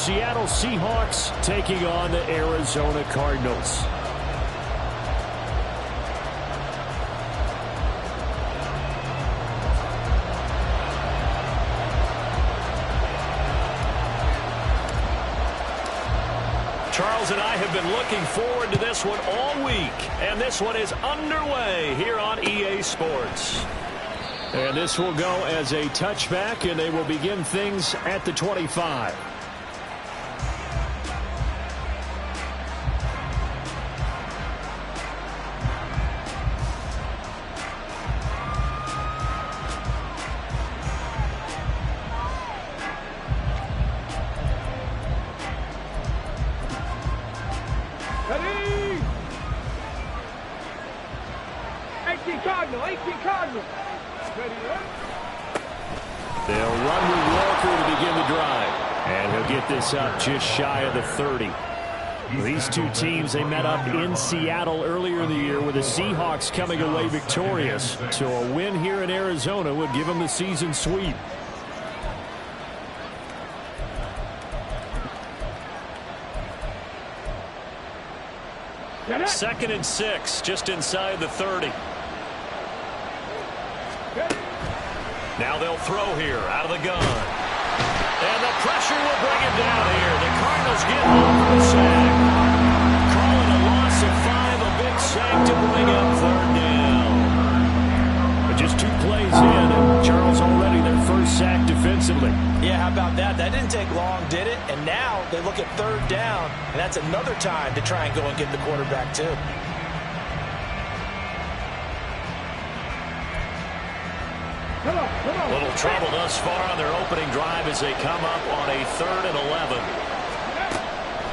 Seattle Seahawks taking on the Arizona Cardinals. Charles and I have been looking forward to this one all week, and this one is underway here on EA Sports. And this will go as a touchback, and they will begin things at the 25. They'll run with Walker to begin the drive. And he'll get this up just shy of the 30. These two teams, they met up in Seattle earlier in the year with the Seahawks coming away victorious. So a win here in Arizona would give them the season sweep. Second and 6, just inside the 30. Now they'll throw here out of the gun. And the pressure will bring him down here. The Cardinals get home for the sack. Calling a loss of 5, a big sack to bring up 3rd down. But just 2 plays in, and Charles already their first sack defensively. Yeah, how about that? That didn't take long, did it? And now they look at 3rd down, and that's another time to try and go and get the quarterback too. Little trouble thus far on their opening drive as they come up on a 3rd and 11.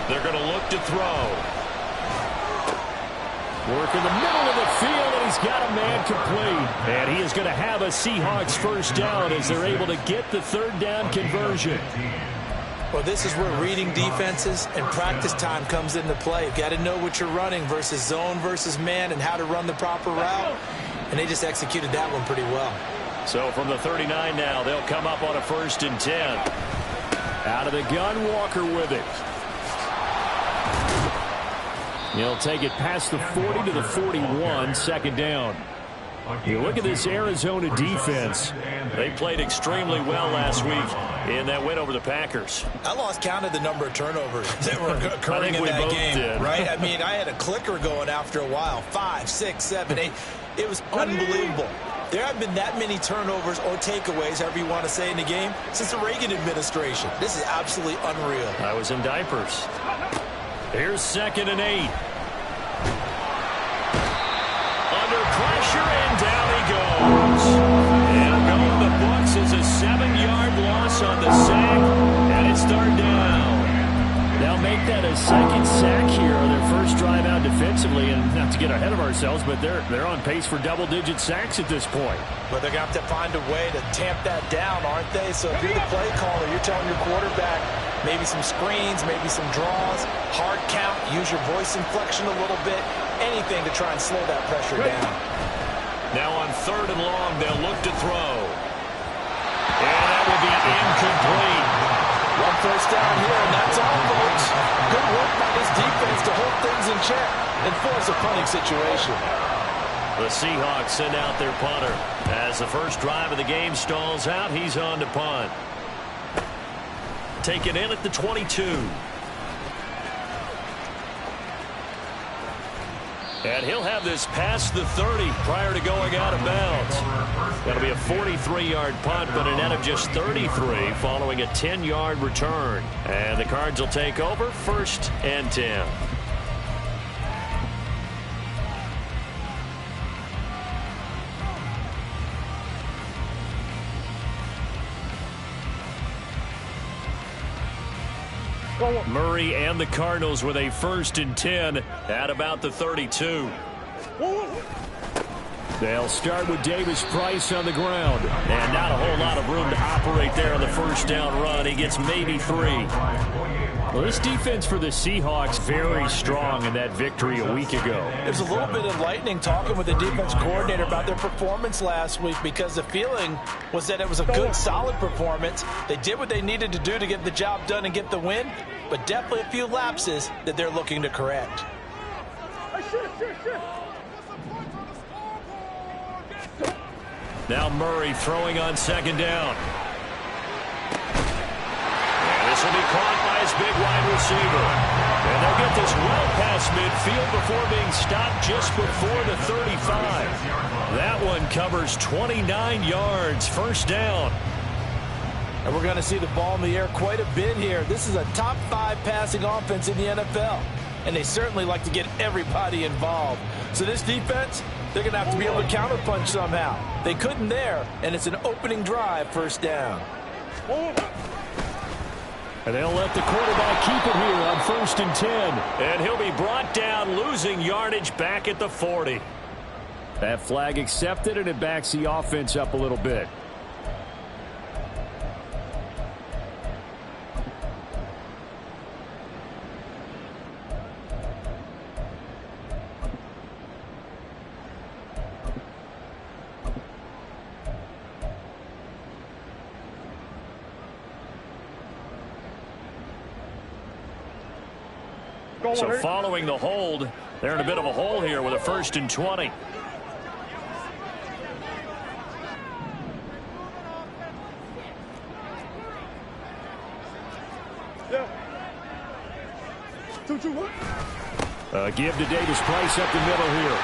They're going to look to throw. Work in the middle of the field, and he's got a man complete. And he is going to have a Seahawks first down as they're able to get the 3rd down conversion. Well, this is where reading defenses and practice time comes into play. You've got to know what you're running versus zone versus man and how to run the proper route. And they just executed that one pretty well. So from the 39 now, they'll come up on a 1st and 10. Out of the gun, Walker with it. He'll take it past the 40 to the 41, 2nd down. You look at this Arizona defense. They played extremely well last week in that win over the Packers. I lost count of the number of turnovers that were occurring in that game, right? I mean, I had a clicker going after a while. 5, 6, 7, 8. It was unbelievable. There haven't been that many turnovers or takeaways, however you want to say, in the game since the Reagan administration. This is absolutely unreal. I was in diapers. Here's 2nd and 8. Under pressure, and down he goes. And going to the books is a 7-yard loss on the sack, and it's 3rd down. They'll make that a 2nd sack here on their first drive out defensively, and not to get ahead of ourselves, but they're on pace for double-digit sacks at this point. But they're going to have to find a way to tamp that down, aren't they? So if you're the play caller, you're telling your quarterback maybe some screens, maybe some draws, hard count, use your voice inflection a little bit, anything to try and slow that pressure down. Now on 3rd and long, they'll look to throw. And that will be incomplete. 1 first down here, and that's all, folks. Good work by this defense to hold things in check and force a punting situation. The Seahawks send out their punter. As the first drive of the game stalls out, he's on to punt. Taken in at the 22. And he'll have this past the 30 prior to going out of bounds. That'll be a 43-yard punt, but a net of just 33 following a 10-yard return. And the Cards will take over 1st and 10. Murray and the Cardinals with a 1st and 10 at about the 32. They'll start with Davis Price on the ground. And not a whole lot of room to operate there on the first down run. He gets maybe 3. Well, this defense for the Seahawks very strong in that victory a week ago. It was a little bit enlightening talking with the defense coordinator about their performance last week, because the feeling was that it was a good, solid performance. They did what they needed to do to get the job done and get the win, but definitely a few lapses that they're looking to correct. Now Murray throwing on second down. And this will be caught by his big wide receiver. And they'll get this well past midfield before being stopped just before the 35. That one covers 29 yards, first down. And we're going to see the ball in the air quite a bit here. This is a top 5 passing offense in the NFL. And they certainly like to get everybody involved. So this defense, they're going to have to be able to counterpunch somehow. They couldn't there, and it's an opening drive, first down. And they'll let the quarterback keep it here on 1st and 10. And he'll be brought down, losing yardage back at the 40. That flag accepted, and it backs the offense up a little bit. So following the hold, they're in a bit of a hole here with a 1st and 20. Give to Davis Price up the middle here.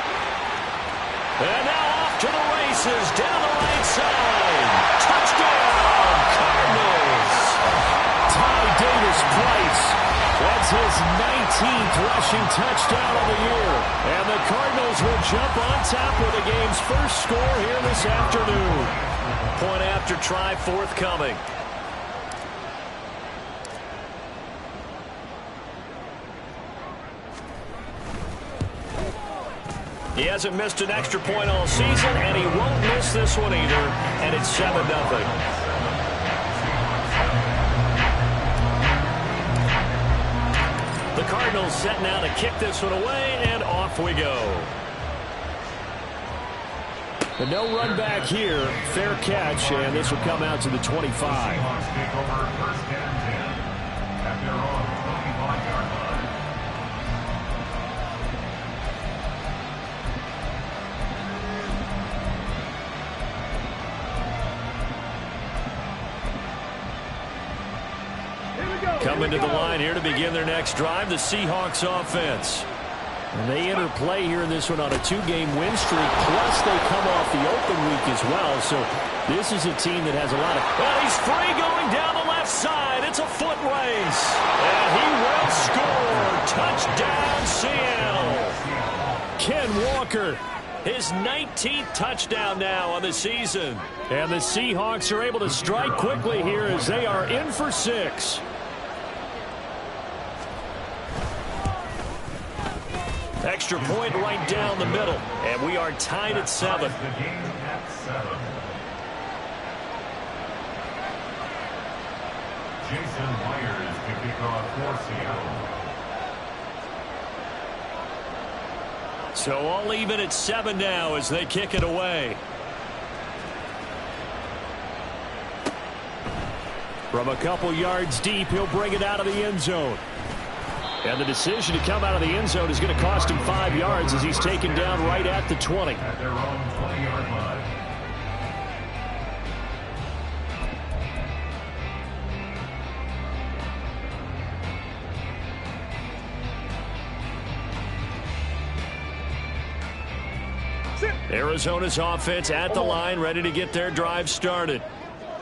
And now off to the races down the right side. Touchdown, Cardinals. Ty Davis Price. That's his 19th rushing touchdown of the year. And the Cardinals will jump on top with the game's first score here this afternoon. Point after try forthcoming. He hasn't missed an extra point all season, and he won't miss this one either. And it's 7-0. The Cardinals setting out to kick this one away, and off we go. The no run back here, fair catch, and this will come out to the 25. Coming to the line here to begin their next drive, the Seahawks offense. And they enter play here in this one on a 2-game win streak, plus they come off the open week as well. So this is a team that has a lot of... Well, he's free going down the left side. It's a foot race. And he will score. Touchdown, Seattle. Ken Walker, his 19th touchdown now on the season. And the Seahawks are able to strike quickly here as they are in for 6. Extra point right down the middle, and we are tied at 7. Jason Myers to kick off for Seattle. So all even at 7 now as they kick it away. From a couple yards deep, he'll bring it out of the end zone. And the decision to come out of the end zone is going to cost him 5 yards as he's taken down right at the 20. At their own 20-yard line. Arizona's offense at the line, ready to get their drive started.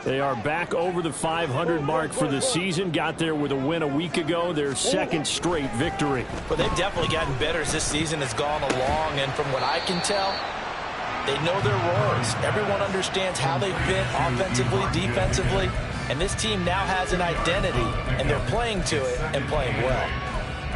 They are back over the 500 mark for the season. Got there with a win a week ago, their second straight victory. Well, they've definitely gotten better as this season has gone along, and from what I can tell, they know their roles. Everyone understands how they fit offensively, defensively, and this team now has an identity, and they're playing to it and playing well.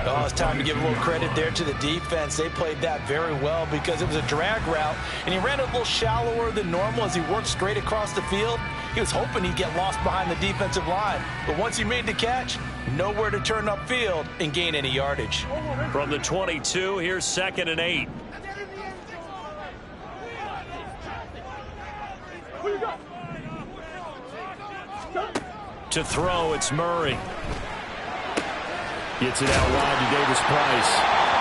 Oh, it's time to give a little credit there to the defense. They played that very well because it was a drag route, and he ran a little shallower than normal as he worked straight across the field. He was hoping he'd get lost behind the defensive line, but once he made the catch, nowhere to turn upfield and gain any yardage. From the 22, here's 2nd and 8. To throw, it's Murray. Gets it out wide to Davis Price.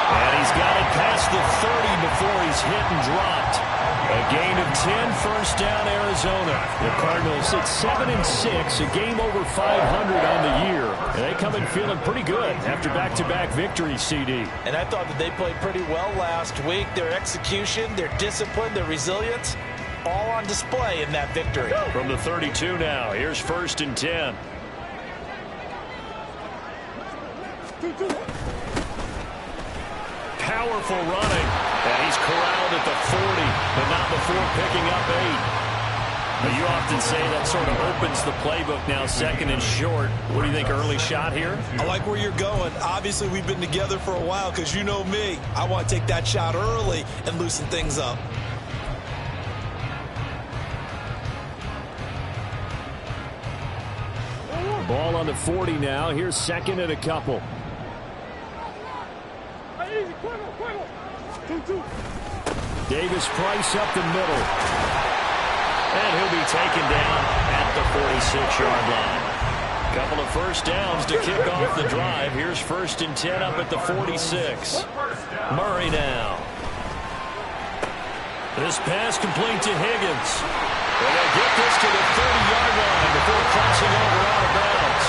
And he's got it past the 30 before he's hit and dropped. A gain of 10, first down, Arizona. The Cardinals sit 7-6, a game over 500 on the year. And they come in feeling pretty good after back-to-back victories, CD. And I thought that they played pretty well last week. Their execution, their discipline, their resilience, all on display in that victory. From the 32 now, here's 1st and 10. Powerful running, and he's corralled at the 40, but not before picking up 8. But you often say that sort of opens the playbook now, 2nd and short. What do you think, early shot here? I like where you're going. Obviously, we've been together for a while because you know me. I want to take that shot early and loosen things up. Ball on the 40 now. Here's 2nd and a couple. Davis Price up the middle. And he'll be taken down at the 46-yard line. Couple of first downs to kick off the drive. Here's 1st and 10 up at the 46. Murray now. This pass complete to Higgins. Well, they get this to the 30-yard line before crossing over out of bounds.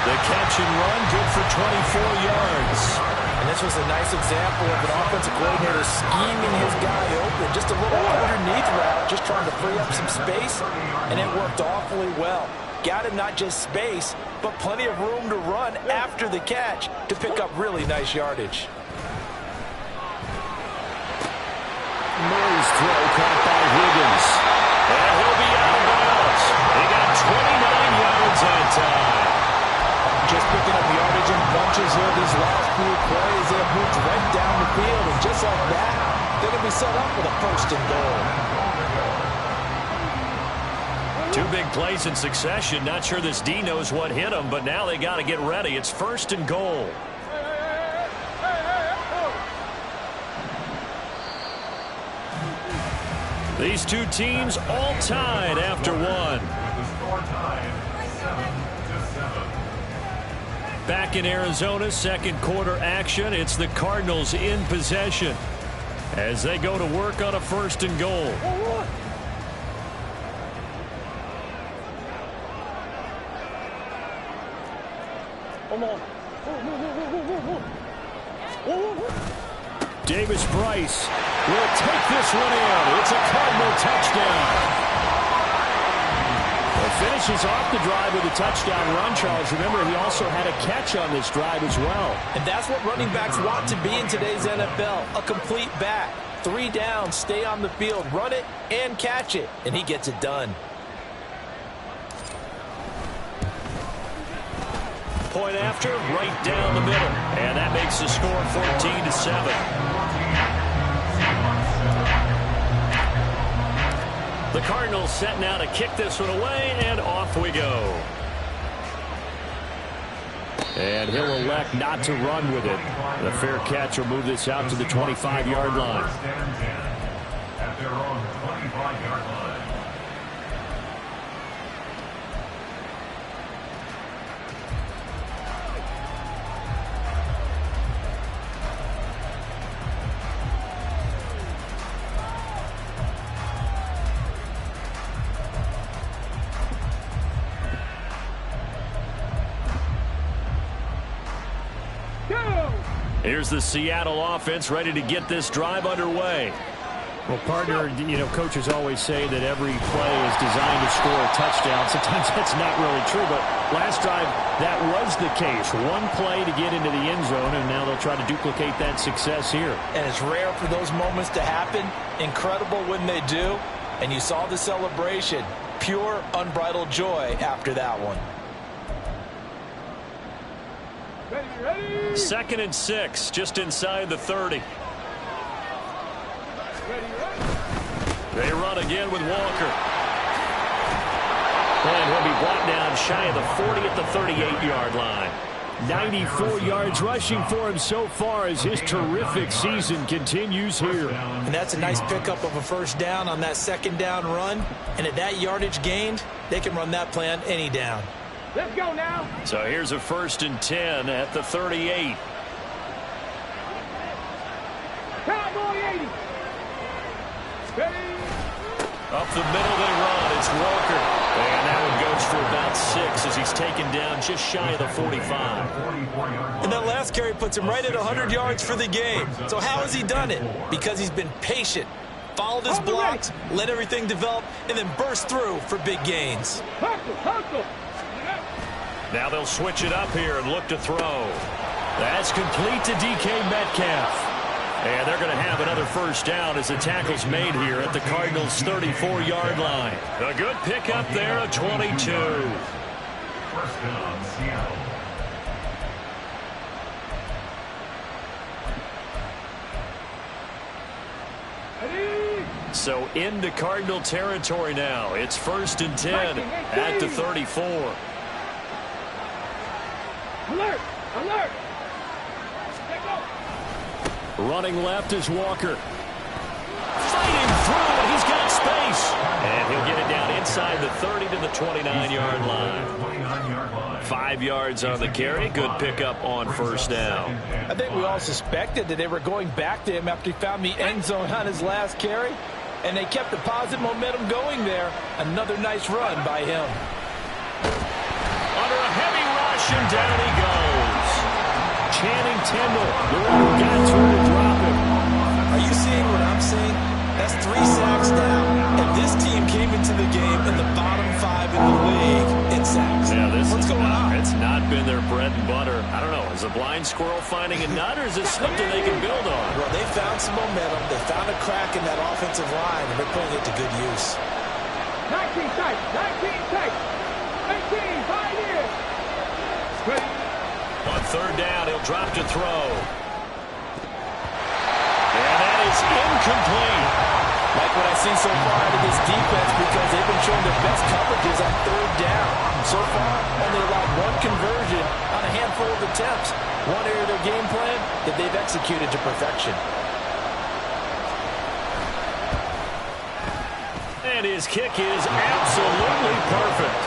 The catch and run good for 24 yards. And this was a nice example of an offensive coordinator scheming his guy open. Just a little underneath route, just trying to free up some space, and it worked awfully well. Got him not just space, but plenty of room to run after the catch to pick up really nice yardage. Murray's throw caught by Higgins. And he'll be out of bounds. He got 29 yards that time. Just picking up yardage in bunches here these last few plays. They have moved right down the field, and just like that, they're going to be set up with a 1st and goal. 2 big plays in succession. Not sure this D knows what hit him, but now they got to get ready. It's 1st and goal. These two teams all tied after one. Back in Arizona, 2nd quarter action. It's the Cardinals in possession as they go to work on a 1st and goal. Davis Price will take this one in. It's a Cardinal touchdown. Finishes off the drive with a touchdown run, Charles. Remember, he also had a catch on this drive as well. And that's what running backs want to be in today's NFL, a complete back. 3 downs, stay on the field, run it, and catch it. And he gets it done. Point after, right down the middle. And that makes the score 14-7. The Cardinals set now to kick this one away, and off we go. And he'll elect not to run with it. The fair catch will move this out to the 25-yard line. At their own 25-yard line. Here's the Seattle offense ready to get this drive underway. Well, partner, coaches always say that every play is designed to score a touchdown. Sometimes that's not really true, but last drive, that was the case. One play to get into the end zone, and now they'll try to duplicate that success here. And it's rare for those moments to happen. Incredible when they do. And you saw the celebration. Pure, unbridled joy after that one. 2nd and 6, just inside the 30. They run again with Walker. And he'll be brought down shy of the 40 at the 38-yard line. 94 yards rushing for him so far as his terrific season continues here. And that's a nice pickup of a first down on that 2nd down run. And at that yardage gained, they can run that play on any down. Let's go now. So here's a 1st and 10 at the 38. Cowboy 80. Ready. Up the middle they run. It's Walker. And that one goes for about 6 as he's taken down just shy of the 45. And that last carry puts him right at 100 yards for the game. So how has he done it? Because he's been patient, followed his blocks, let everything develop, and then burst through for big gains. Hustle. Now they'll switch it up here and look to throw. That's complete to DK Metcalf. And they're going to have another first down as the tackle's made here at the Cardinals' 34-yard line. A good pickup there, a 22. First down, Seattle. So into Cardinal territory now. It's 1st and 10 at the 34. Alert. Running left is Walker. Fighting through, and he's got space. And he'll get it down inside the 30 to the 29-yard line. 5 yards on the carry. Good pickup on first down. I think we all suspected that they were going back to him after he found the end zone on his last carry. And they kept the positive momentum going there. Another nice run by him. Under a heavy rush, and down he goes. Channing Tindall, the one who got through to drop him. Are you seeing what I'm seeing? That's 3 sacks now. And this team came into the game in the bottom 5 in the league in sacks. Yeah, What's going on? It's not been their bread and butter. I don't know. Is a blind squirrel finding a nut, or is it something they can build on? Well, they found some momentum. They found a crack in that offensive line, and they're putting it to good use. 19 tight. 18, 5 years. Ready. On third down, he'll drop to throw. And that is incomplete. Like what I've seen so far out of this defense, because they've been showing their best coverages on third down. So far, only allowed 1 conversion on a handful of attempts. One area of their game plan that they've executed to perfection. And his kick is absolutely perfect.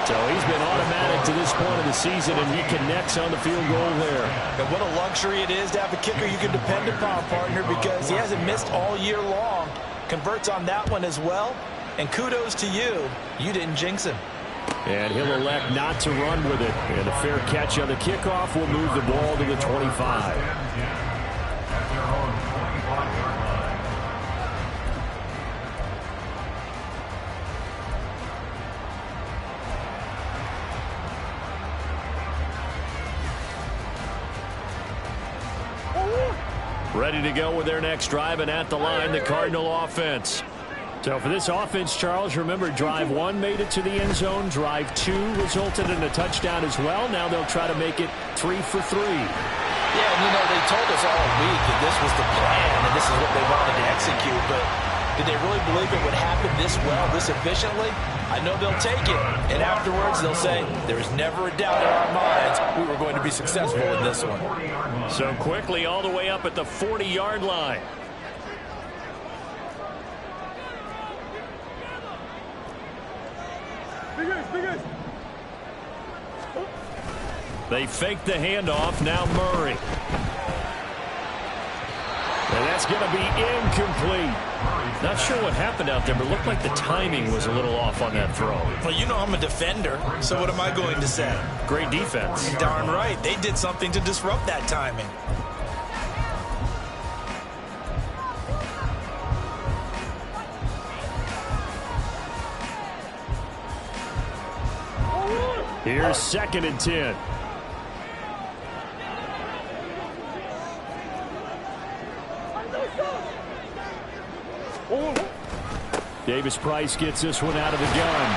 So he's been automatic to this point of the season, and he connects on the field goal there. And what a luxury it is to have a kicker you can depend upon, partner, because he hasn't missed all year long. Converts on that one as well. And kudos to you. You didn't jinx him. And he'll elect not to run with it. And a fair catch on the kickoff will move the ball to the 25. Ready to go with their next drive, and at the line, the Cardinal offense. So for this offense, Charles, remember, drive 1 made it to the end zone. Drive 2 resulted in a touchdown as well. Now they'll try to make it 3 for 3. Yeah, and you know, they told us all week that this was the plan and this is what they wanted to execute, but did they really believe it would happen this well, this efficiently? I know they'll take it, and afterwards they'll say, there's never a doubt in our minds we were going to be successful in this one. So quickly all the way up at the 40-yard line. They fake the handoff. Now Murray. And that's going to be incomplete. Not sure what happened out there, but it looked like the timing was a little off on that throw. Well, you know I'm a defender, so what am I going to say? Great defense. Darn right. They did something to disrupt that timing. Here's 2nd and 10. Davis Price gets this one out of the gun.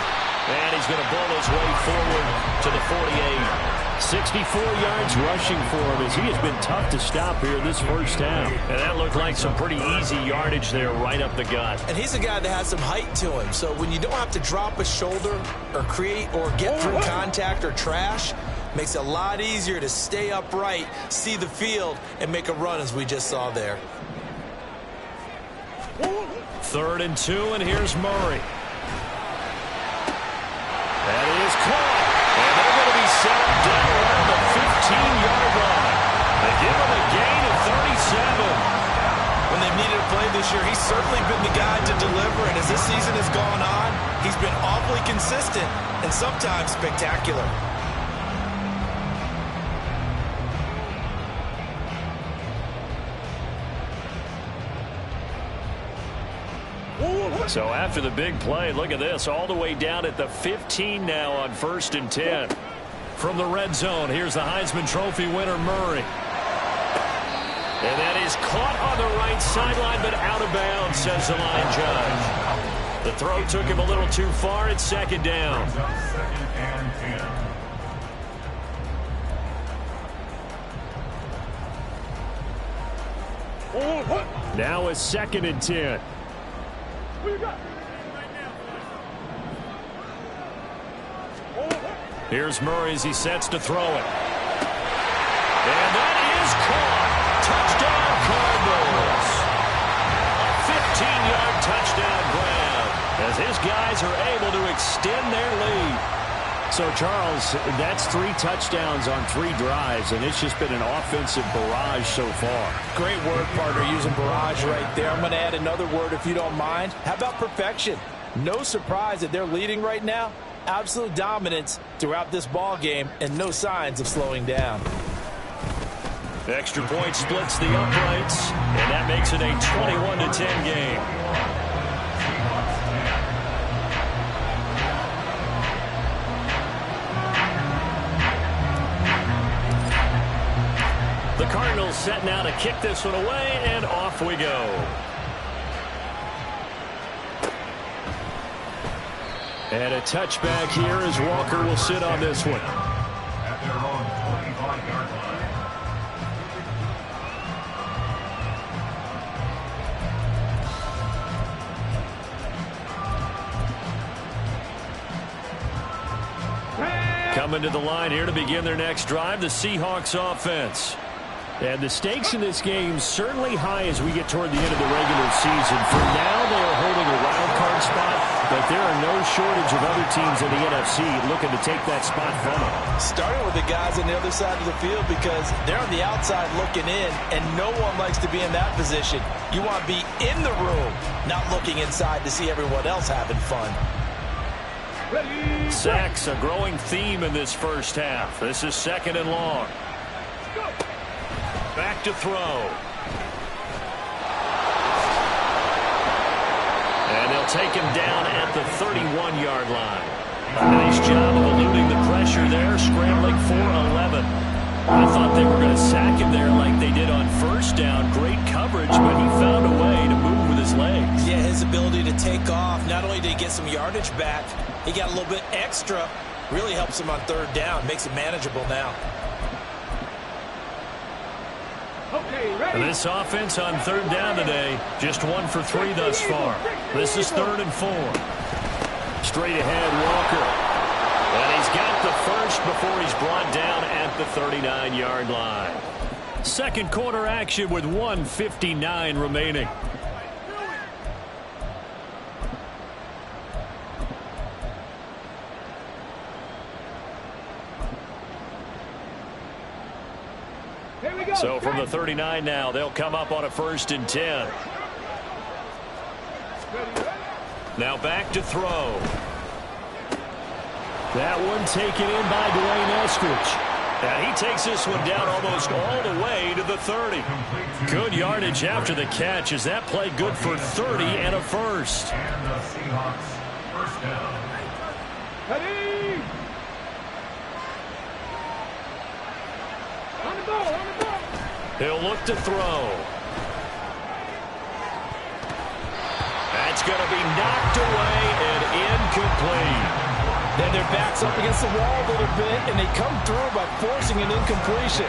And he's going to bull his way forward to the 48. 64 yards rushing for him as he has been tough to stop here this first half. And that looked like some pretty easy yardage there right up the gut. And he's a guy that has some height to him. So when you don't have to drop a shoulder or create or get through contact or trash, makes it a lot easier to stay upright, see the field, and make a run as we just saw there. 3rd and 2, and here's Murray. That is caught. And they're going to be set up down around the 15-yard line. They give him a gain of 37. When they've needed a play this year, he's certainly been the guy to deliver. And as this season has gone on, he's been awfully consistent and sometimes spectacular. So after the big play, look at this, all the way down at the 15 now on 1st and 10. From the red zone, here's the Heisman Trophy winner, Murray. And that is caught on the right sideline, but out of bounds, says the line judge. The throw took him a little too far. It's 2nd down. 2nd and 10. Now it's 2nd and 10. Here's Murray as he sets to throw it. And that is caught. Touchdown, Cardinals. A 15-yard touchdown grab as his guys are able to extend their lead. So, Charles, that's 3 touchdowns on 3 drives, and it's just been an offensive barrage so far. Great word, partner, using barrage right there. I'm going to add another word if you don't mind. How about perfection? No surprise that they're leading right now. Absolute dominance throughout this ball game and no signs of slowing down. Extra point splits the uprights, and that makes it a 21-10 game. The Cardinals set now to kick this one away, and off we go. And a touchback here as Walker will sit on this one. At their own 25-yard line. Coming to the line here to begin their next drive, the Seahawks offense. And the stakes in this game certainly high as we get toward the end of the regular season. For now, they are holding a wild card spot, but there are no shortage of other teams in the NFC looking to take that spot from them. Starting with the guys on the other side of the field because they're on the outside looking in, and no one likes to be in that position. You want to be in the room, not looking inside to see everyone else having fun. Sacks, a growing theme in this first half. This is 2nd and long. Back to throw. And they'll take him down at the 31-yard line. A nice job of eluding the pressure there, scrambling for 11. I thought they were going to sack him there like they did on 1st down. Great coverage, but he found a way to move with his legs. Yeah, his ability to take off, not only did he get some yardage back, he got a little bit extra. Really helps him on 3rd down, makes it manageable now. And this offense on 3rd down today, just 1 for 3 thus far. This is 3rd and 4. Straight ahead, Walker. And he's got the first before he's brought down at the 39-yard line. 2nd quarter action with 1:59 remaining. So from the 39 now, they'll come up on a 1st and 10. Now back to throw. That one taken in by Dwayne Eskridge. And he takes this one down almost all the way to the 30. Good yardage after the catch. Is that play good for 30 and a first? And the Seahawks first down. Ready? On the ball, on the ball. He'll look to throw. That's going to be knocked away and incomplete. Then their back's up against the wall a little bit, and they come through by forcing an incompletion.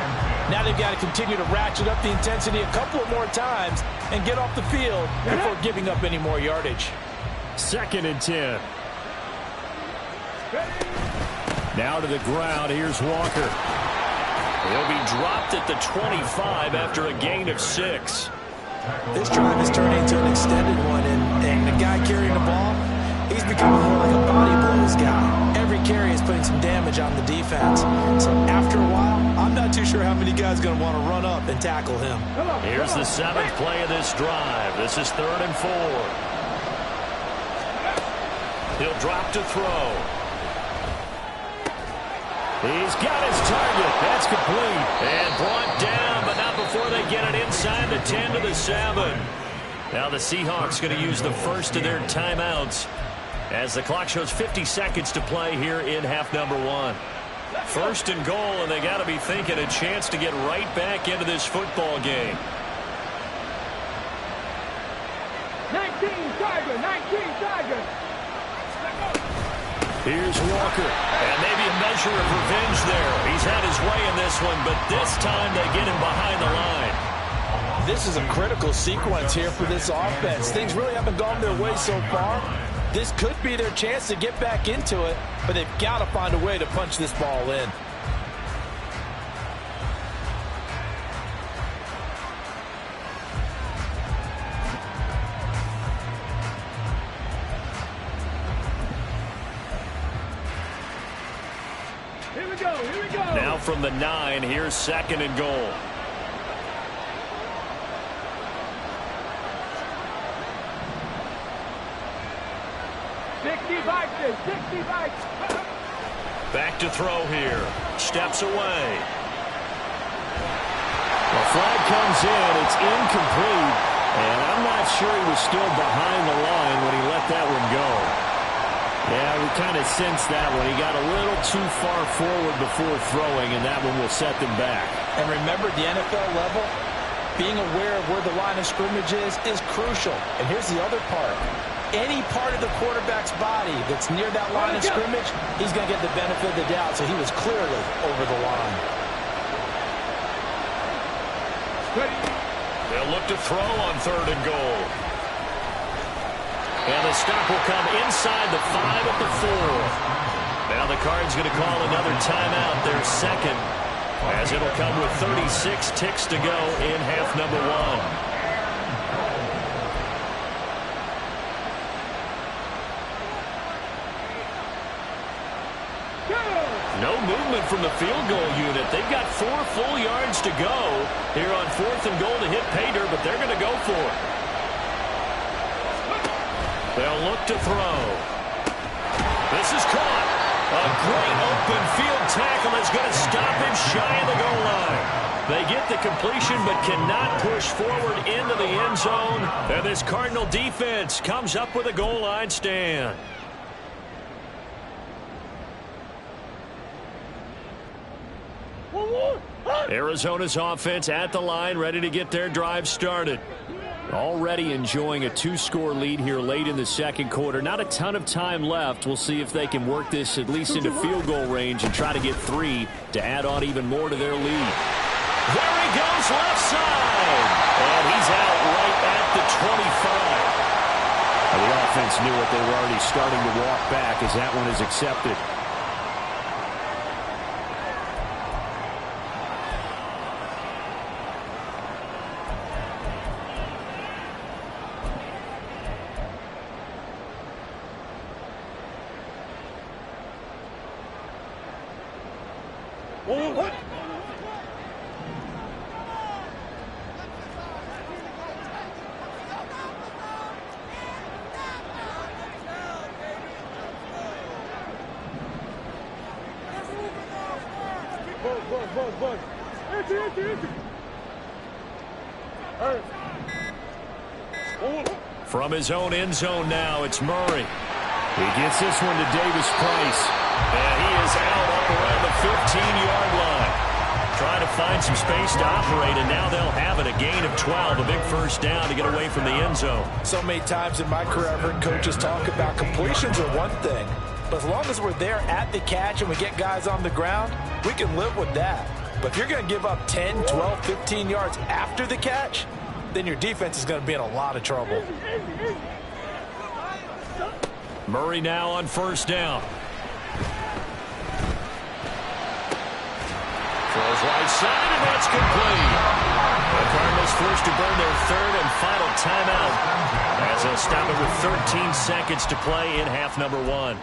Now they've got to continue to ratchet up the intensity a couple of more times and get off the field before giving up any more yardage. 2nd and 10. Now to the ground. Here's Walker. He'll be dropped at the 25 after a gain of 6. This drive has turned into an extended one, and the guy carrying the ball, he's becoming more like a body blows guy. Every carry is putting some damage on the defense. So after a while, I'm not too sure how many guys are going to want to run up and tackle him. Here's the 7th play of this drive. This is 3rd and 4. He'll drop to throw. He's got his target. That's complete. And brought down, but not before they get it inside the 10 to the 7. Now the Seahawks going to use the first of their timeouts as the clock shows 50 seconds to play here in half number 1. 1st and goal, and they got to be thinking a chance to get right back into this football game. 19 Tiger, 19 Tiger. Here's Walker. And maybe a measure of revenge there. He's had his way in this one, but this time they get him behind the line. This is a critical sequence here for this offense. Things really haven't gone their way so far. This could be their chance to get back into it, but they've got to find a way to punch this ball in. Here we go, here we go. Now from the 9, here's 2nd and goal. Back to throw here. Steps away. The flag comes in. It's incomplete. And I'm not sure he was still behind the line when he let that one go. Yeah, we kind of sensed that one. He got a little too far forward before throwing, and that one will set them back. And remember, the NFL level, being aware of where the line of scrimmage is crucial. And here's the other part. Any part of the quarterback's body that's near that line of scrimmage, he's going to get the benefit of the doubt. So he was clearly over the line. They'll look to throw on 3rd and goal. And the stop will come inside the 5 at the 4. Now the Cards going to call another timeout, their 2nd, as it'll come with 36 ticks to go in half number 1. No movement from the field goal unit. They've got 4 full yards to go here on 4th and goal to hit pay dirt, but they're going to go for it. They'll look to throw. This is caught. A great open field tackle is going to stop him shy of the goal line. They get the completion but cannot push forward into the end zone. And this Cardinal defense comes up with a goal line stand. Arizona's offense at the line, ready to get their drive started. Already enjoying a 2-score lead here late in the 2nd quarter. Not a ton of time left. We'll see if they can work this at least into field goal range and try to get 3 to add on even more to their lead. There he goes, left side. And he's out right at the 25. Well, the offense knew it. They were already starting to walk back as that one is accepted. From his own end zone now, it's Murray. He gets this one to Davis Price. And he is out up around the 15-yard line. Trying to find some space to operate, and now they'll have it. A gain of 12, a big first down to get away from the end zone. So many times in my career, I've heard coaches talk about completions are one thing. But as long as we're there at the catch and we get guys on the ground, we can live with that. But if you're going to give up 10, 12, 15 yards after the catch, then your defense is going to be in a lot of trouble. Murray now on first down. Throws right side, and that's complete. The Cardinals forced to burn their third and final timeout as they'll stop it with 13 seconds to play in half number one.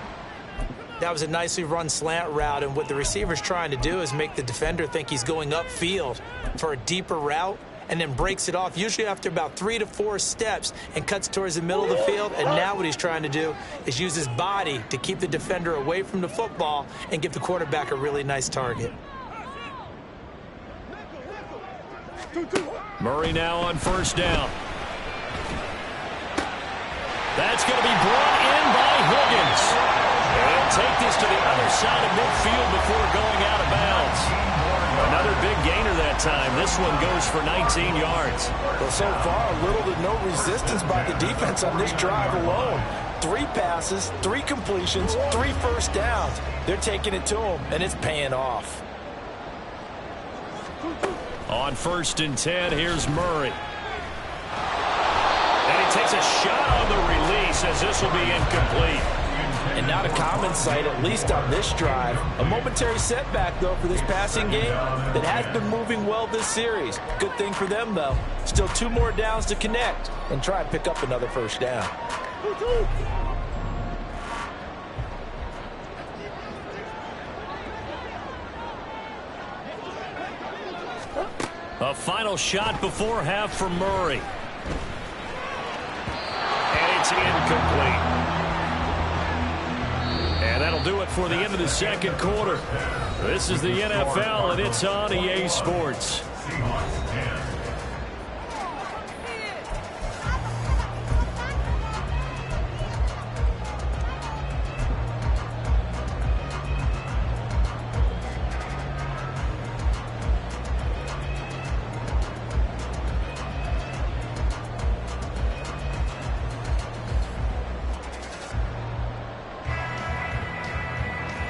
That was a nicely run slant route, and what the receiver's trying to do is make the defender think he's going upfield for a deeper route, and then breaks it off, usually after about 3 to 4 steps, and cuts towards the middle of the field. And now what he's trying to do is use his body to keep the defender away from the football and give the quarterback a really nice target. Murray now on first down. That's going to be brought in by Higgins. And he'll take this to the other side of midfield before going out of bounds. Another big gainer that time. This one goes for 19 yards. Well, so far, little to no resistance by the defense on this drive alone. 3 passes, 3 completions, 3 first downs. They're taking it to him, and it's paying off. On first and 10, here's Murray. And he takes a shot on the release as this will be incomplete. And not a common sight, at least on this drive. A momentary setback, though, for this passing game that has been moving well this series. Good thing for them, though. Still 2 more downs to connect and try and pick up another first down. A final shot before half for Murray. And it's incomplete. And that'll do it for the end of the second quarter. This is the NFL, and it's on EA Sports.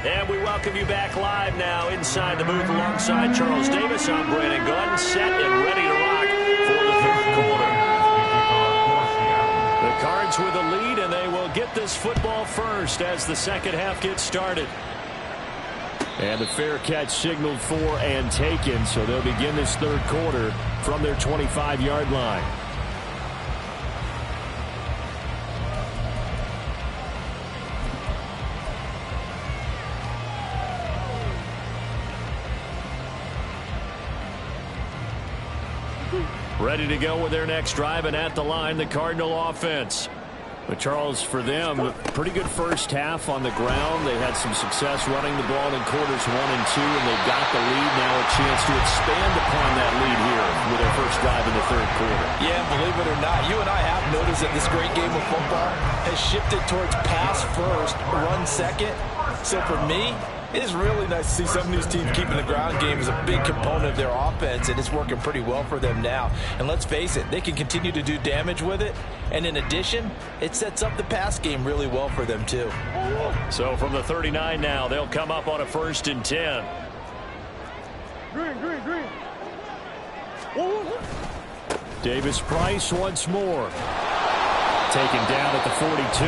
And we welcome you back live now inside the booth alongside Charles Davis. I'm Brandon Glenn, set and ready to rock for the third quarter. The Cards with a lead, and they will get this football first as the second half gets started. And the fair catch signaled for and taken, so they'll begin this third quarter from their 25-yard line. Ready to go with their next drive, and at the line, the Cardinal offense. But Charles, for them, pretty good first half on the ground. They had some success running the ball in quarters 1 and 2, and they got the lead. Now a chance to expand upon that lead here with their first drive in the third quarter. Yeah, believe it or not, you and I have noticed that this great game of football has shifted towards pass first, run second. So for me, it is really nice to see some of these teams keeping the ground game as a big component of their offense, and it's working pretty well for them now. And let's face it, they can continue to do damage with it. And in addition, it sets up the pass game really well for them, too. So from the 39 now, they'll come up on a first and 10. Green. Davis Price once more. Taken down at the 42.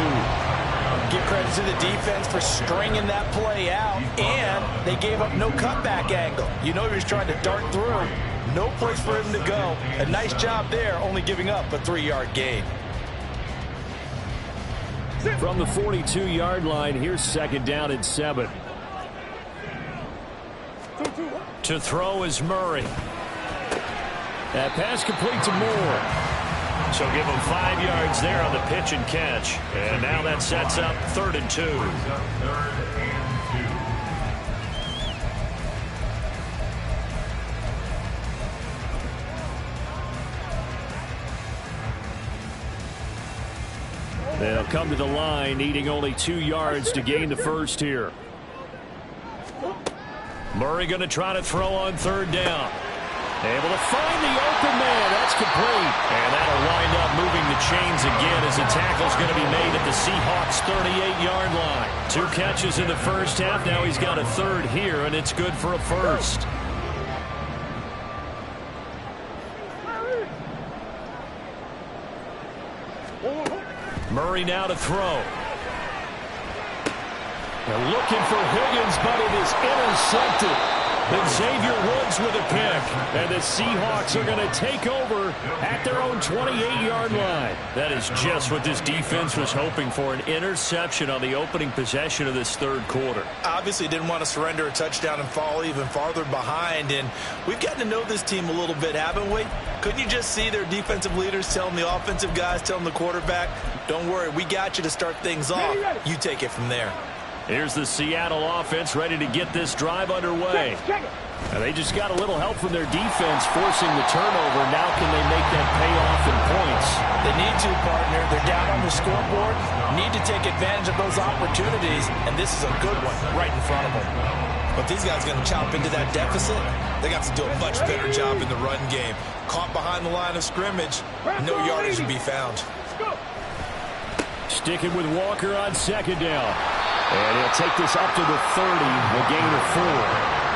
Give credit to the defense for stringing that play out, and they gave up no cutback angle. You know he was trying to dart through. No place for him to go. A nice job there, only giving up a 3-yard gain. From the 42-yard line, here's second down and 7. To throw is Murray. That pass complete to Moore. So give him 5 yards there on the pitch and catch. And now that sets up 3rd and 2. They'll come to the line, needing only 2 yards to gain the first here. Murray going to try to throw on 3rd down. Able to find the open man. That's complete. And that'll wind up moving the chains again as the tackle's going to be made at the Seahawks' 38-yard line. 2 catches in the first half. Now he's got a third here, and it's good for a first. Murray now to throw. They're looking for Higgins, but it is intercepted. And Xavier Woods with a pick. And the Seahawks are going to take over at their own 28-yard line. That is just what this defense was hoping for, an interception on the opening possession of this third quarter. Obviously didn't want to surrender a touchdown and fall even farther behind. And we've gotten to know this team a little bit, haven't we? Couldn't you just see their defensive leaders telling the offensive guys, telling the quarterback, don't worry, we got you to start things off. You take it from there. Here's the Seattle offense ready to get this drive underway. And they just got a little help from their defense forcing the turnover. Now can they make that pay off in points? They need to, partner. They're down on the scoreboard. Need to take advantage of those opportunities, and this is a good one right in front of them. But these guys are going to chop into that deficit. They got to do a much better job in the run game. Caught behind the line of scrimmage, no yardage to be found. Sticking with Walker on second down. And he'll take this up to the 30, a gain of 4.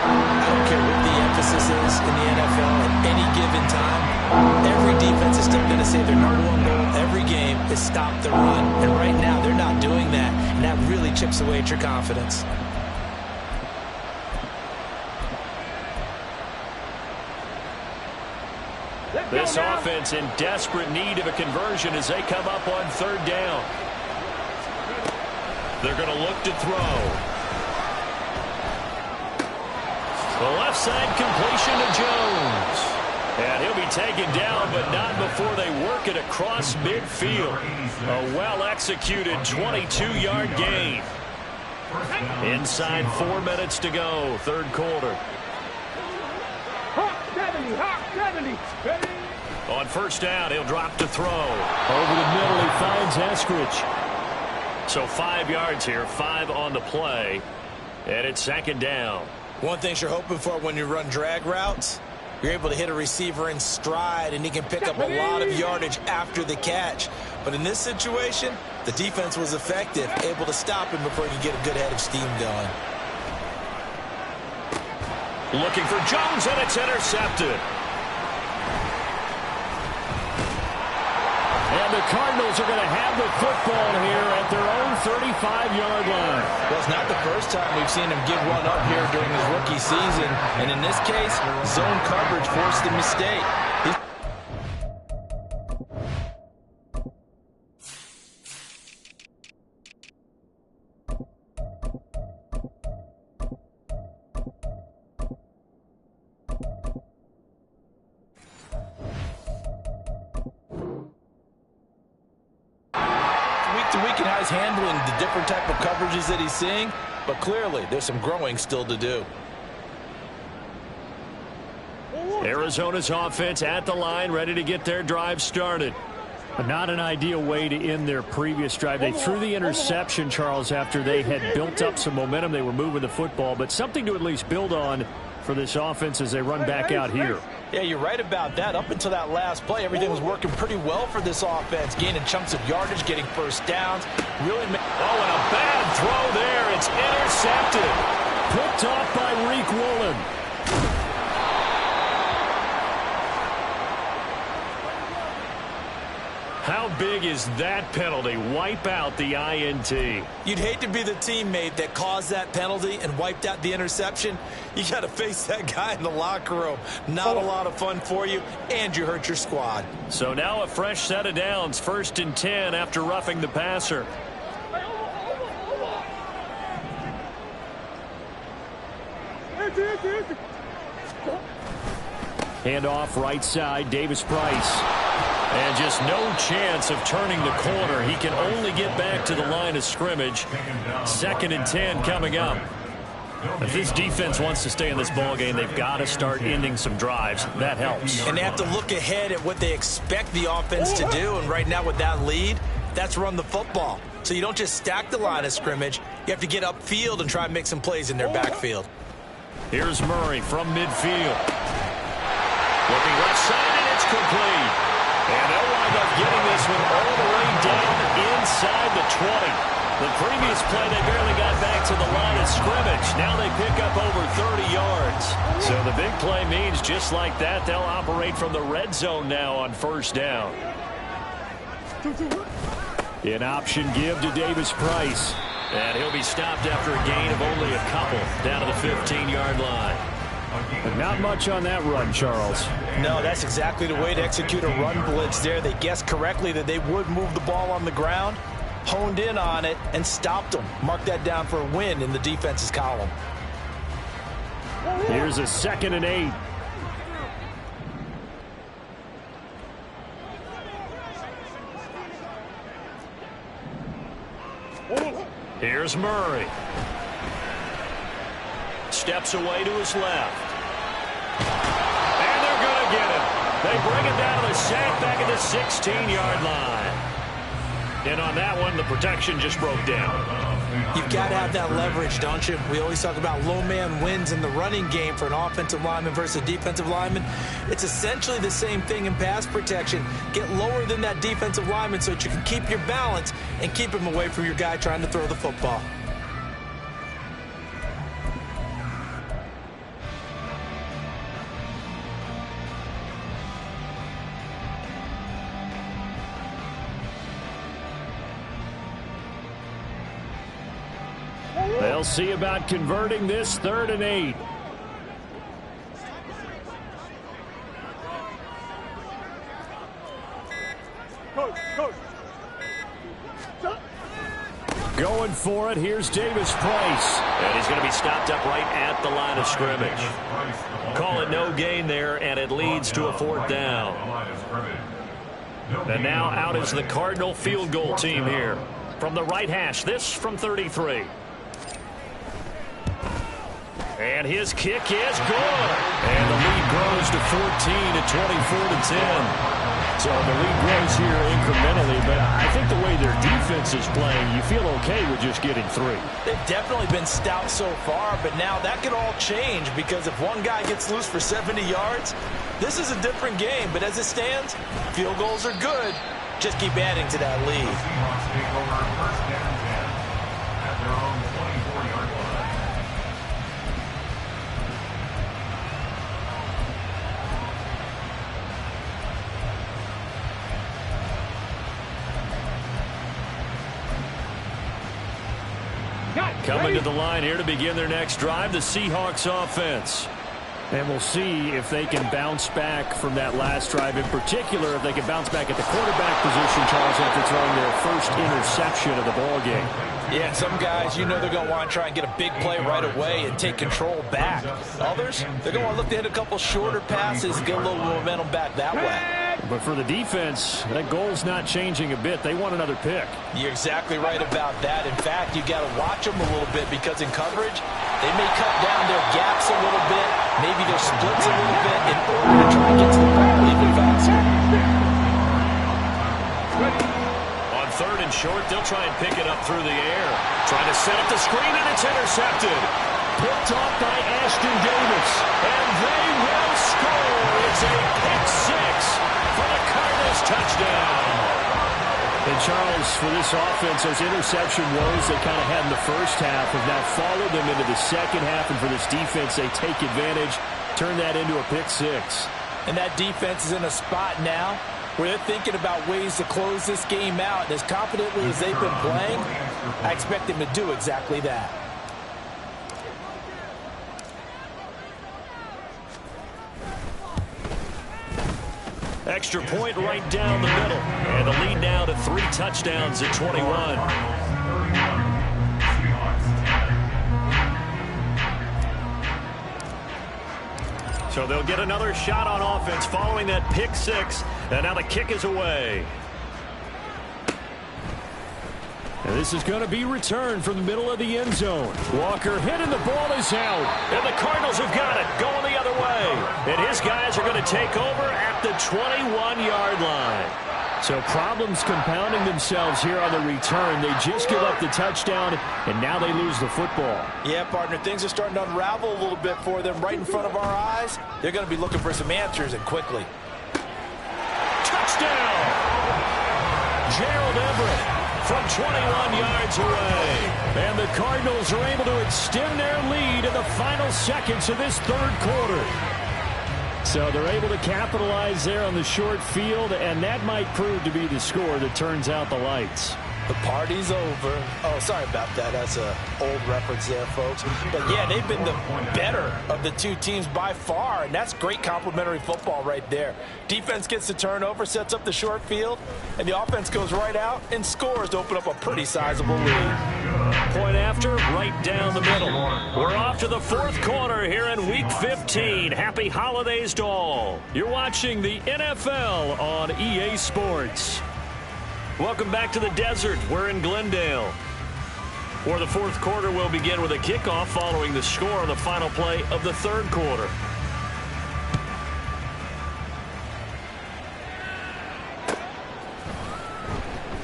I don't care what the emphasis is in the NFL at any given time. Every defense is still going to say their number one goal every game is stop the run. And right now, they're not doing that. And that really chips away at your confidence. This offense in desperate need of a conversion as they come up on third down. They're going to look to throw. The left side completion to Jones. And he'll be taken down, but not before they work it across midfield. A well-executed 22-yard gain. Inside 4 minutes to go, third quarter. Hot 70. On first down, he'll drop to throw. Over the middle, he finds Eskridge. So 5 yards here, 5 on the play, and it's second down. One thing you're hoping for when you run drag routes, you're able to hit a receiver in stride, and he can pick up a lot of yardage after the catch. But in this situation, the defense was effective, able to stop him before he could get a good head of steam going. Looking for Jones, and it's intercepted. And the Cardinals are going to have the football here at their own 35-yard line. Well, it's not the first time we've seen him give one up here during his rookie season. And in this case, zone coverage forced the mistake. Handling the different type of coverages that he's seeing, but clearly there's some growing still to do. Arizona's offense at the line, ready to get their drive started. Not an ideal way to end their previous drive. They threw the interception, Charles, after they had built up some momentum. They were moving the football, but something to at least build on for this offense as they run back out here. Yeah, you're right about that. Up until that last play, everything was working pretty well for this offense, gaining chunks of yardage, getting first downs. Really, and a bad throw there. It's intercepted. Picked off by Reek Woolen. How big is that penalty? Wipe out the INT. You'd hate to be the teammate that caused that penalty and wiped out the interception. You got to face that guy in the locker room. Not a lot of fun for you, and you hurt your squad. So now a fresh set of downs. 1st and 10 after roughing the passer. Handoff right side, Davis Price. And just no chance of turning the corner. He can only get back to the line of scrimmage. 2nd and 10 coming up. If this defense wants to stay in this ballgame, they've got to start ending some drives. That helps. And they have to look ahead at what they expect the offense to do. And right now with that lead, that's run the football. So you don't just stack the line of scrimmage. You have to get upfield and try and make some plays in their backfield. Here's Murray from midfield. Looking left side, and it's complete. And they'll wind up getting this one all the way down inside the 20. The previous play, they barely got back to the line of scrimmage. Now they pick up over 30 yards. So the big play means just like that, they'll operate from the red zone now on first down. An option give to Davis Price. And he'll be stopped after a gain of only a couple down to the 15-yard line. But not much on that run, Charles. No, that's exactly the way to execute a run blitz there. They guessed correctly that they would move the ball on the ground, honed in on it, and stopped them. Mark that down for a win in the defense's column. Here's a 2nd and 8. Here's Murray. Steps away to his left. And they're going to get him. They bring him down to the sack back at the 16-yard line. And on that one, the protection just broke down. You've got to have that leverage, don't you? We always talk about low man wins in the running game for an offensive lineman versus a defensive lineman. It's essentially the same thing in pass protection. Get lower than that defensive lineman so that you can keep your balance and keep him away from your guy trying to throw the football. They'll see about converting this 3rd and 8. Going for it. Here's Davis Price. And he's going to be stopped up right at the line of scrimmage. Call it no gain there, and it leads to a 4th down. And now out is the Cardinal field goal team here. From the right hash, this from 33. And his kick is good. And the lead grows to 14 at 24-10. So the lead grows here incrementally, but I think the way their defense is playing, you feel okay with just getting 3. They've definitely been stout so far, but now that could all change because if one guy gets loose for 70 yards, this is a different game. But as it stands, field goals are good. Just keep adding to that lead. Seahawks take over 1st and 10 at their own 24-yard line. Coming to the line here to begin their next drive, the Seahawks offense. And we'll see if they can bounce back from that last drive. In particular, if they can bounce back at the quarterback position, Charles, after throwing their first interception of the ballgame. Yeah, some guys, you know they're going to want to try and get a big play right away and take control back. Others, they're going to look to hit a couple shorter passes, get a little momentum back that way. But for the defense, that goal's not changing a bit. They want another pick. You're exactly right about that. In fact, you got to watch them a little bit because in coverage, they may cut down their gaps a little bit, maybe their splits a little bit in order to try and get to the ball even faster. On 3rd and short, they'll try and pick it up through the air. Trying to set up the screen, and it's intercepted. Picked off by Ashton Davis. And they will score. It's a pick 6 for the Cardinals touchdown. And Charles, for this offense, those interception woes they kind of had in the first half have now followed them into the second half. And for this defense, they take advantage, turn that into a pick 6. And that defense is in a spot now where they're thinking about ways to close this game out. And as confidently as they've been playing, I expect them to do exactly that. Extra point right down the middle. And the lead now to 3 touchdowns at 21. So they'll get another shot on offense following that pick 6. And now the kick is away. And this is going to be returned from the middle of the end zone. Walker hit and the ball is out. And the Cardinals have got it, going the other way. And his guys are going to take over at at the 21-yard line. So problems compounding themselves here on the return. They just give up the touchdown, and now they lose the football. Yeah, partner, things are starting to unravel a little bit for them right in front of our eyes. They're going to be looking for some answers, and quickly. Touchdown! Gerald Everett from 21 yards away. And the Cardinals are able to extend their lead in the final seconds of this third quarter. So they're able to capitalize there on the short field, and that might prove to be the score that turns out the lights. The party's over. Oh, sorry about that. That's an old reference there, folks. But, yeah, they've been the better of the two teams by far, and that's great complimentary football right there. Defense gets the turnover, sets up the short field, and the offense goes right out and scores to open up a pretty sizable lead. Point after, right down the middle. We're off to the fourth quarter here in Week 15. Happy holidays to all. You're watching the NFL on EA Sports. Welcome back to the desert. We're in Glendale. For the fourth quarter, we'll begin with a kickoff following the score on the final play of the third quarter.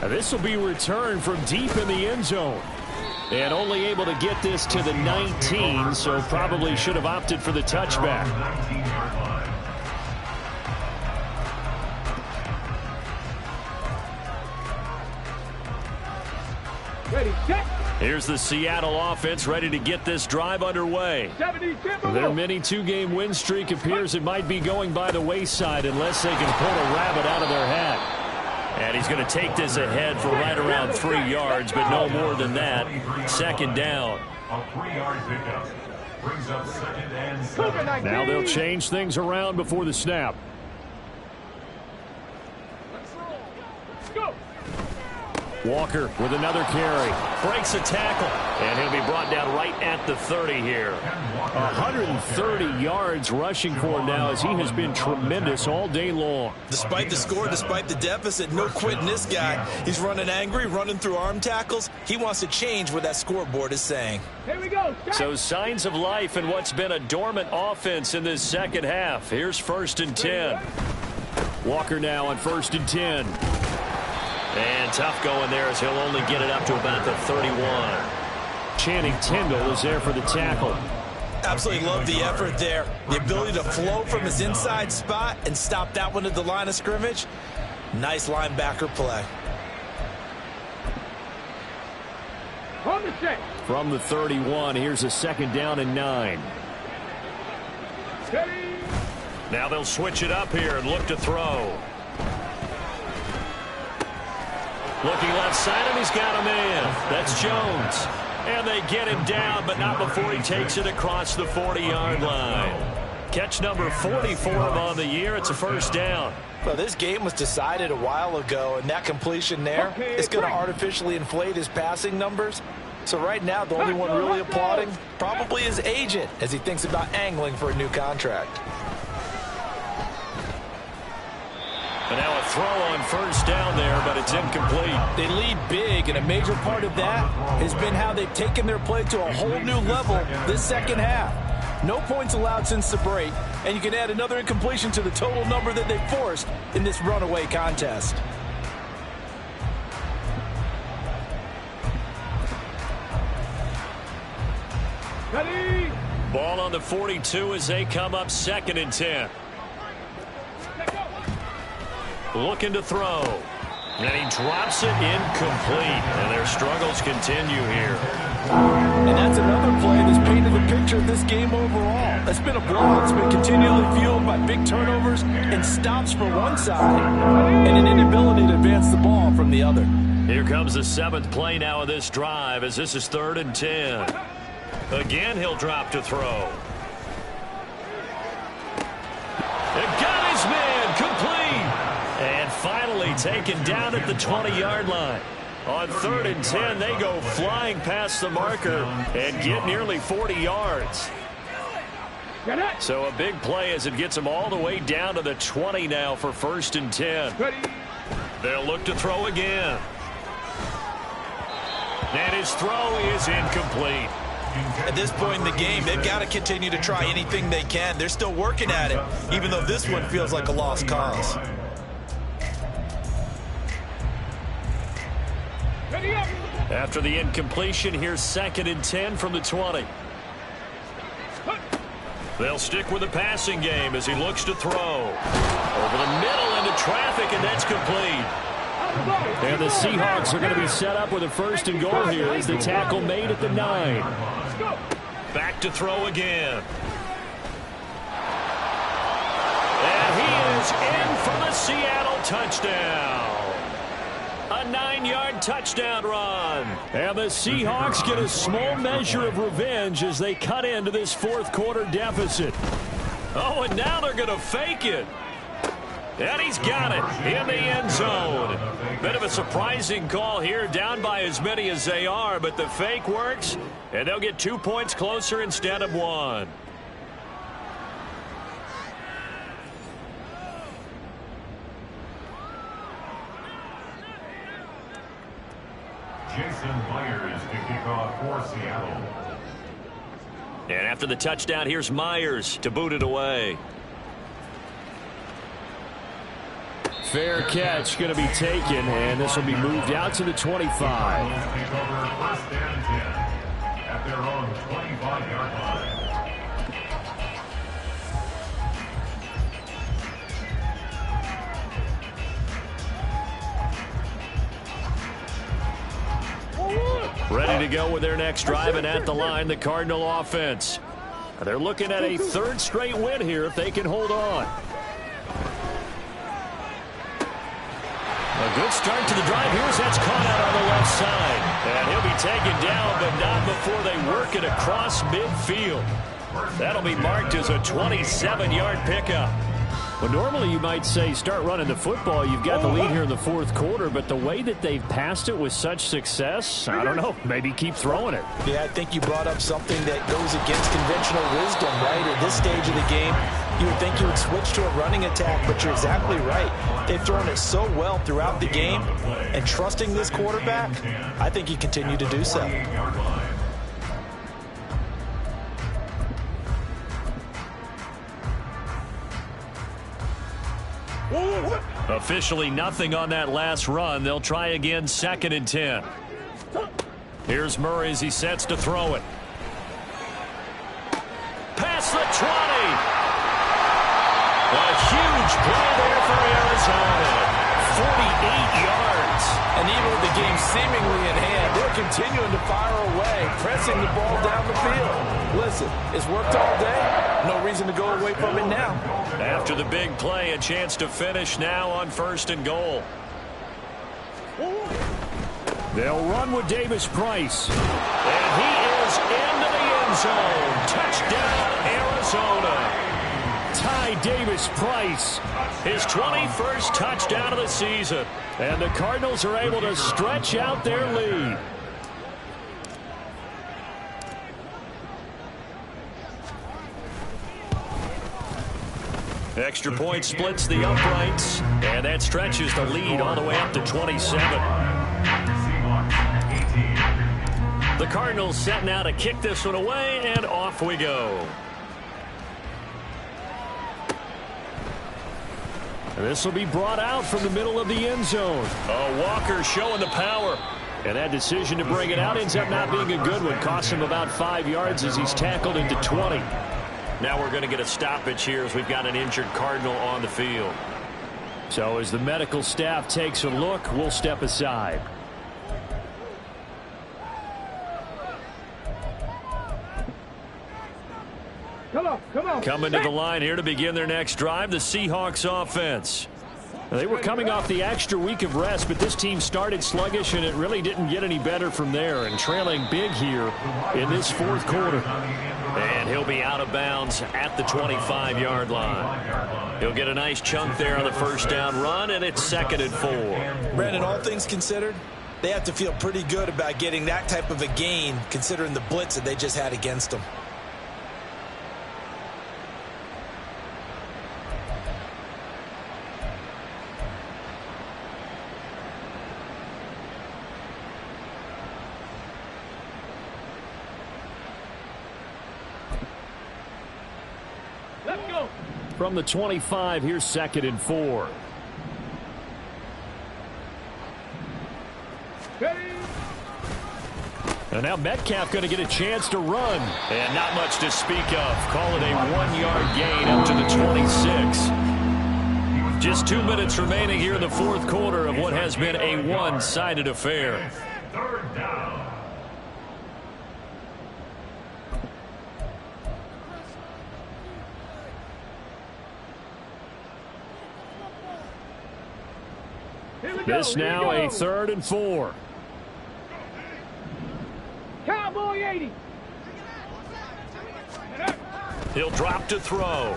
Now this will be returned from deep in the end zone. And only able to get this to the 19, so probably should have opted for the touchback. Ready, set. Here's the Seattle offense ready to get this drive underway. 70, Their mini two-game win streak appears it might be going by the wayside unless they can pull a rabbit out of their hat. And he's going to take this ahead for right around 3 yards, but no more than that. Second down. A 3-yard pickup. Brings up second and 7. Now they'll change things around before the snap. Go. Walker with another carry. Breaks a tackle. And he'll be brought down right at the 30 here. 130 yards rushing for him now as he has been tremendous all day long. Despite the score, despite the deficit, no quitting this guy. He's running angry, running through arm tackles. He wants to change what that scoreboard is saying. Here we go. Start. So signs of life in what's been a dormant offense in this second half. Here's 1st and 10. Walker now on 1st and 10. And tough going there as he'll only get it up to about the 31. Channing Tindall is there for the tackle. Absolutely love the effort there. The ability to flow from his inside spot and stop that one at the line of scrimmage. Nice linebacker play. On the set. From the 31, here's a 2nd down and 9. Steady. Now they'll switch it up here and look to throw. Looking left side, and he's got a man. That's Jones. And they get him down, but not before he takes it across the 40-yard line. Catch number 40 for him on the year. It's a 1st down. Well, this game was decided a while ago, and that completion there is going to artificially inflate his passing numbers. So right now, the only one really applauding probably his agent as he thinks about angling for a new contract. And now a throw on 1st down there, but it's incomplete. They lead big, and a major part of that has been how they've taken their play to a whole new level this second half. No points allowed since the break, and you can add another incompletion to the total number that they forced in this runaway contest. Ready. Ball on the 42 as they come up 2nd and 10. Looking to throw. And he drops it incomplete. And their struggles continue here. And that's another play that's painted the picture of this game overall. It's been a blowout. It's been continually fueled by big turnovers and stops from one side and an inability to advance the ball from the other. Here comes the 7th play now of this drive as this is 3rd and 10. Again, he'll drop to throw. It got his man complete. And finally taken down at the 20-yard line. On 3rd and 10, they go flying past the marker and get nearly 40 yards. So a big play as it gets them all the way down to the 20 now for 1st and 10. Ready. They'll look to throw again. And his throw is incomplete. At this point in the game, they've got to continue to try anything they can. They're still working at it, even though this one feels like a lost cause. After the incompletion, here's 2nd and 10 from the 20. They'll stick with the passing game as he looks to throw. Over the middle into traffic, and that's complete. And the Seahawks are going to be set up with a 1st and goal here as the tackle made at the 9. Back to throw again. And he is in for the Seattle touchdown. A 9-yard touchdown run. And the Seahawks get a small measure of revenge as they cut into this 4th quarter deficit. Oh, and now they're going to fake it. And he's got it in the end zone. Bit of a surprising call here, down by as many as they are, but the fake works, and they'll get 2 points closer instead of 1. Jason Myers to kick off for Seattle. And after the touchdown, here's Myers to boot it away. Fair catch going to be taken, and this will be moved out to the 25. Take over 1st and 10 at their own 25-yard line. Ready to go with their next drive, and at the line, the Cardinal offense. They're looking at a 3rd straight win here if they can hold on. A good start to the drive. Here's that's caught out on the left side. And he'll be taken down, but not before they work it across midfield. That'll be marked as a 27-yard pickup. Well, normally you might say start running the football. You've got the lead here in the 4th quarter, but the way that they've passed it with such success, I don't know, maybe keep throwing it. Yeah, I think you brought up something that goes against conventional wisdom, right? At this stage of the game, you would think you would switch to a running attack, but you're exactly right. They've thrown it so well throughout the game, and trusting this quarterback, I think you continue to do so. Officially nothing on that last run. They'll try again, 2nd and 10. Here's Murray as he sets to throw it. Past the 20. A huge play there for Arizona. 48 yards. And even with the game seemingly in hand, they're continuing to fire away, pressing the ball down the field. Listen, it's worked all day. No reason to go away from it now. After the big play, a chance to finish now on 1st and goal. They'll run with Davis Price. And he is into the end zone. Touchdown, Arizona. Ty Davis Price. His 21st touchdown of the season. And the Cardinals are able to stretch out their lead. Extra point splits the uprights, and that stretches the lead all the way up to 27. The Cardinals set now to kick this one away, and off we go. This will be brought out from the middle of the end zone. Oh, Walker showing the power. And that decision to bring it out ends up not being a good one. Costs him about 5 yards as he's tackled into 20. Now we're going to get a stoppage here as we've got an injured Cardinal on the field. So as the medical staff takes a look, we'll step aside. Come on. Coming to the line here to begin their next drive, the Seahawks offense. They were coming off the extra week of rest, but this team started sluggish, and it really didn't get any better from there, and trailing big here in this 4th quarter. And he'll be out of bounds at the 25-yard line. He'll get a nice chunk there on the 1st down run, and it's 2nd and 4. Brandon, all things considered, they have to feel pretty good about getting that type of a gain, considering the blitz that they just had against them. from the 25. Here's 2nd and 4. And now Metcalf going to get a chance to run. And not much to speak of. Call it a 1-yard gain up to the 26. Just 2 minutes remaining here in the fourth quarter of what has been a one-sided affair. Third down. This now a 3rd and 4. Cowboy 80. He'll drop to throw.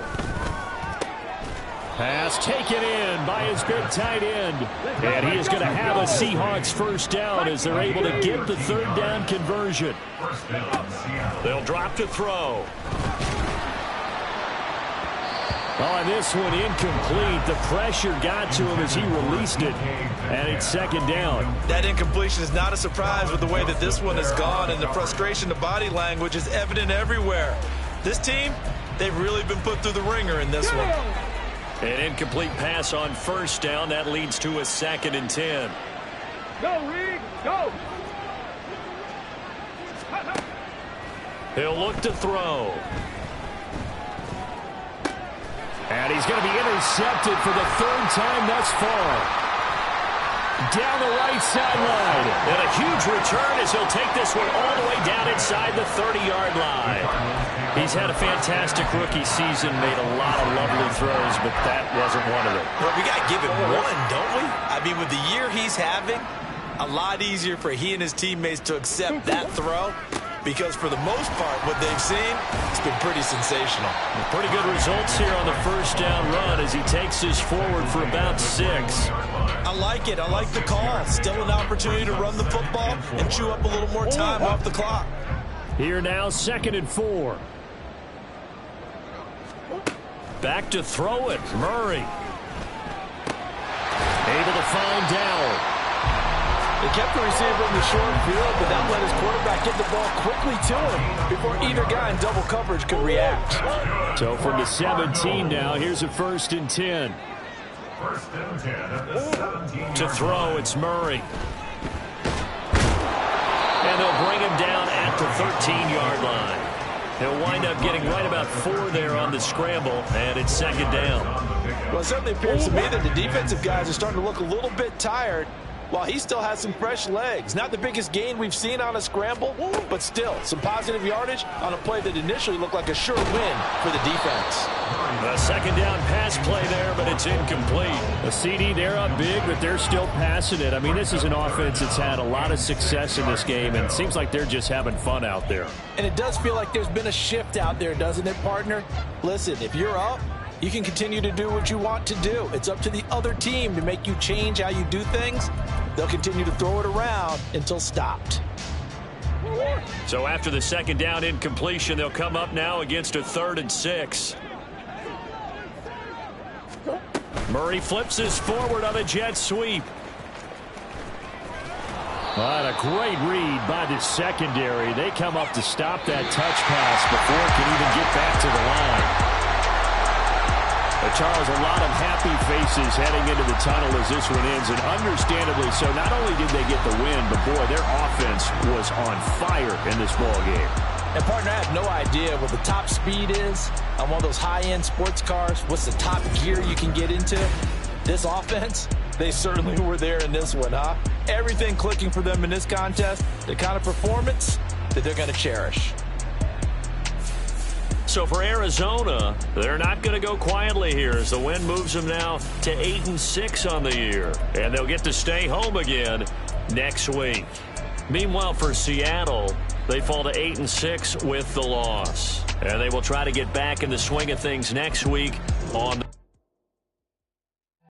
Pass taken in by his big tight end. And he is going to have a Seahawks first down as they're able to get the 3rd down conversion. They'll drop to throw. Oh, this one incomplete. The pressure got to him as he released it. And it's 2nd down. That incompletion is not a surprise with the way that this one has gone, and the frustration, the body language is evident everywhere. This team, they've really been put through the ringer in this one. An incomplete pass on first down. That leads to a 2nd and 10. Go, Reed, go. He'll look to throw. And he's going to be intercepted for the 3rd time thus far. Down the right sideline. And a huge return as he'll take this one all the way down inside the 30-yard line. He's had a fantastic rookie season, made a lot of lovely throws, but that wasn't one of them. Well, we got to give him one, don't we? I mean, with the year he's having, a lot easier for he and his teammates to accept that throw, because for the most part, what they've seen, it's been pretty sensational. Pretty good results here on the first down run as he takes this forward for about 6. I like it. I like the call. Still an opportunity to run the football and chew up a little more time off the clock. Here now, 2nd and 4. Back to throw it. Murray. Able to find Dowell. They kept the receiver in the short field, but that let his quarterback get the ball quickly to him before either guy in double coverage could react. So from the 17 now, here's a 1st and 10. First and 10 at the 17. To throw, it's Murray. And they'll bring him down at the 13-yard line. He'll wind up getting right about 4 there on the scramble, and it's 2nd down. Well, it certainly appears to me that the defensive guys are starting to look a little bit tired, while he still has some fresh legs. Not the biggest gain we've seen on a scramble, but still some positive yardage on a play that initially looked like a sure win for the defense. A 2nd down pass play there, but it's incomplete. A CD, they're up big, but they're still passing it. I mean, this is an offense that's had a lot of success in this game, and it seems like they're just having fun out there. And it does feel like there's been a shift out there, doesn't it, partner? Listen, if you're up, you can continue to do what you want to do. It's up to the other team to make you change how you do things. They'll continue to throw it around until stopped. So after the 2nd down incompletion, they'll come up now against a 3rd and 6. Murray flips this forward on a jet sweep. What a great read by the secondary. They come up to stop that touch pass before it can even get back to the line. But Charles, a lot of happy faces heading into the tunnel as this one ends, and understandably so. Not only did they get the win, but boy, their offense was on fire in this ball game. And partner, I have no idea what the top speed is on one of those high-end sports cars. What's the top gear you can get into? This offense, they certainly were there in this one, huh? Everything clicking for them in this contest, the kind of performance that they're going to cherish. So for Arizona, they're not going to go quietly here as the win moves them now to 8-6 on the year. And they'll get to stay home again next week. Meanwhile, for Seattle, they fall to 8-6 with the loss. And they will try to get back in the swing of things next week on